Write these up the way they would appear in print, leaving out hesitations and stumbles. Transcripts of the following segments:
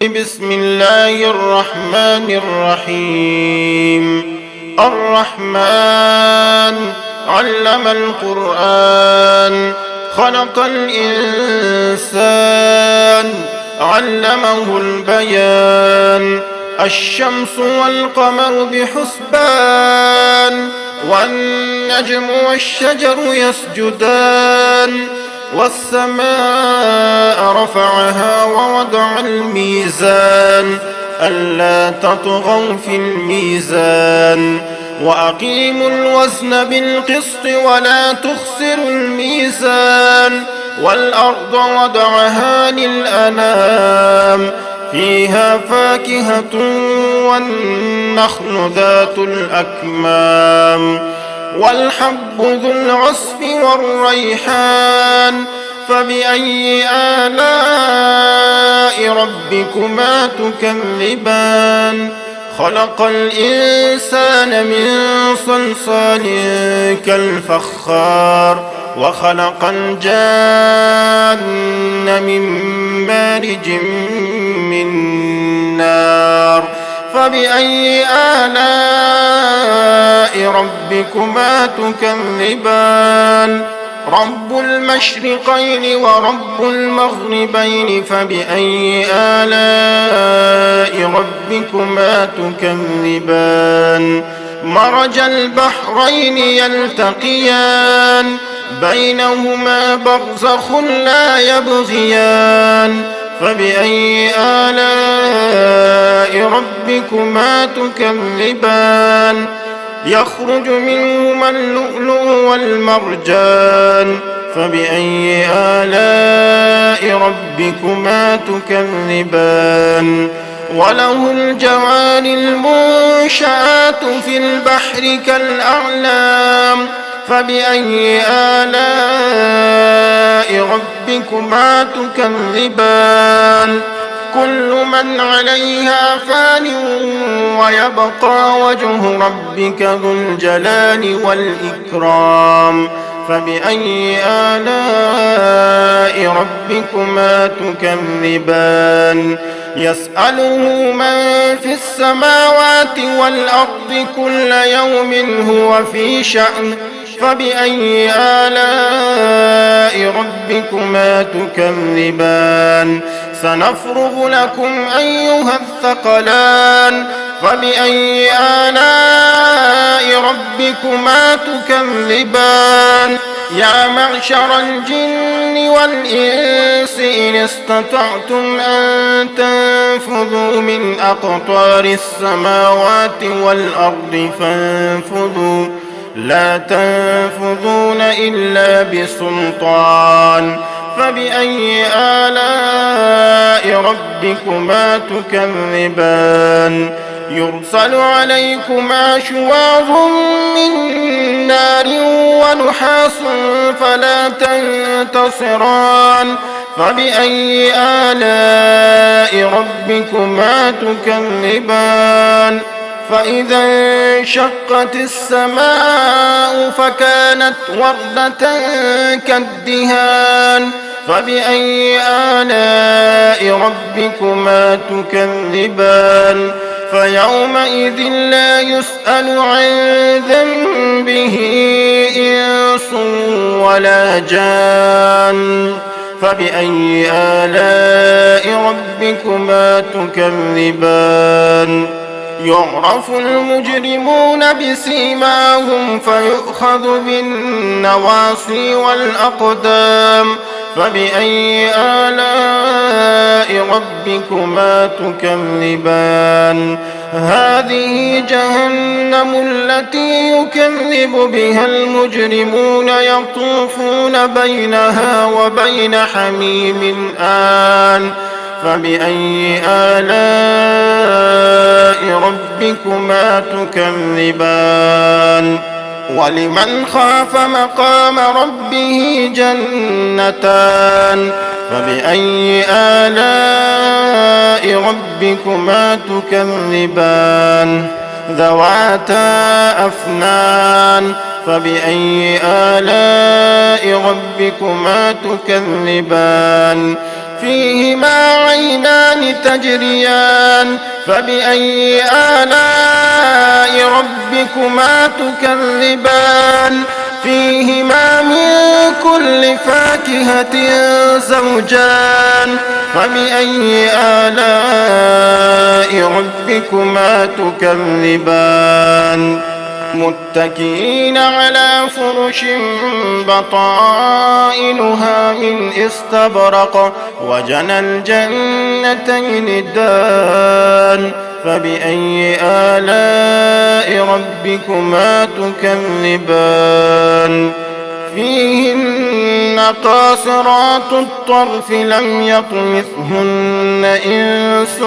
بسم الله الرحمن الرحيم. الرحمن علم القرآن، خلق الإنسان، علمه البيان. الشمس والقمر بحسبان، والنجم والشجر يسجدان. والسماء رفعها ووضع الميزان، ألا تطغوا في الميزان. وأقيموا الوزن بالقسط ولا تخسروا الميزان. والأرض وضعها للأنام، فيها فاكهة والنخل ذات الأكمام. والحب ذو العصف والريحان، فبأي آلاء ربكما تكذبان؟ خلق الإنسان من صلصال كالفخار، وخلق الجان من مارج من نار. فبأي آلاء ربكما تكذبان؟ رب المشرقين ورب المغربين، فبأي آلاء ربكما تكذبان؟ مرج البحرين يلتقيان، بينهما برزخ لا يبغيان. فبأي آلاء ربكما تكذبان؟ يخرج منهما اللؤلؤ والمرجان. فبأي آلاء ربكما تكذبان؟ وله الجوار المنشآت في البحر كالأعلام. فبأي آلاء ربكما تكذبان؟ كل من عليها فان، ويبقى وجه ربك ذو الجلال والإكرام. فبأي آلاء ربكما تكذبان؟ يسأله من في السماوات والأرض كل يوم هو في شأن. فبأي آلاء ربكما تكذبان؟ سنفرغ لكم أيها الثقلان. فبأي آلاء ربكما تكذبان؟ يا معشر الجن والإنس إن استطعتم أن تنفذوا من أقطار السماوات والأرض فانفذوا، لا تنفذون إلا بسلطان. فبأي آلاء ربكما تكذبان؟ يرسل عليكما شواظ من نار ونحاس فلا تنتصران. فبأي آلاء ربكما تكذبان؟ فإذا انشقت السماء فكانت وردة كالدهان. فبأي آلاء ربكما تكذبان؟ فيومئذ لا يسأل عن ذنبه إنس ولا جان. فبأي آلاء ربكما تكذبان؟ يعرف المجرمون بسيماهم فيؤخذ بالنواصي والأقدام. فبأي آلاء ربكما تكذبان؟ هذه جهنم التي يكذب بها المجرمون، يطوفون بينها وبين حميم آن. فبأي آلاء ربكما تكذبان؟ ولمن خاف مقام ربه جنتان. فبأي آلاء ربكما تكذبان؟ ذواتا أفنان. فبأي آلاء ربكما تكذبان؟ فيهما عينان تجريان فبأي آلاء ربكما تكذبان فيهما من كل فاكهة زوجان فبأي آلاء ربكما تكذبان متكئين على فرش بطائنها من استبرق وجنى الجنتين دان فبأي آلاء ربكما تكذبان فيهن قاصرات الطرف لم يطمثهن إنس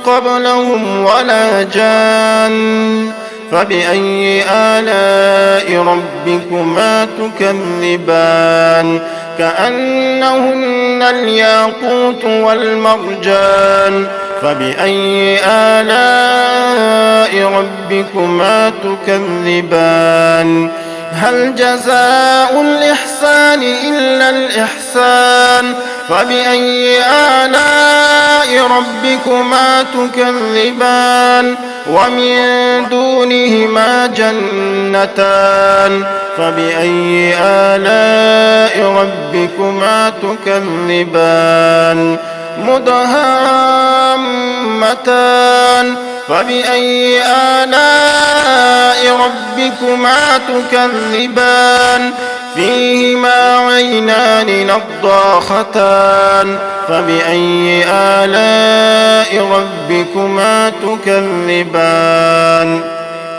قبلهم ولا جان فبأي آلاء ربكما تكذبان كأنهن الياقوت والمرجان فبأي آلاء ربكما تكذبان هل جزاء الإحسان إلا الإحسان فبأي آلاء ربكما تكذبان ومن دونهما جنتان فبأي آلاء ربكما تكذبان مدهامتان فبأي آلاء ربكما تكذبان فيهما عينان نضاختان فبأي آلاء ربكما تكذبان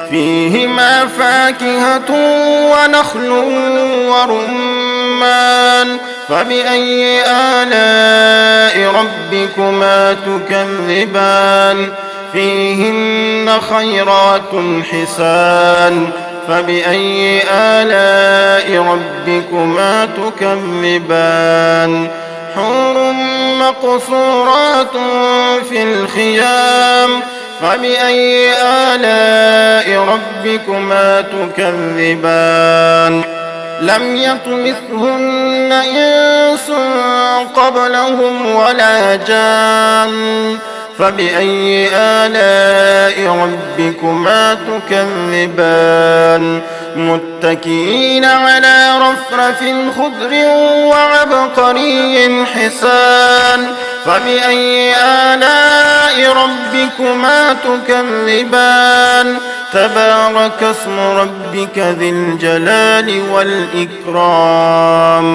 فيهما فاكهة ونخل ورمان فبأي آلاء ربكما تكذبان فيهن خيرات حسان فبأي آلاء ربكما تكذبان حور مقصورات في الخيام فبأي آلاء ربكما تكذبان لم يطمثهن إنس قبلهم ولا جان فبأي آلاء ربكما تكذبان متكئين على رفرف خضر وعبقري حسان فبأي آلاء ربكما تكذبان تبارك اسم ربك ذي الجلال والإكرام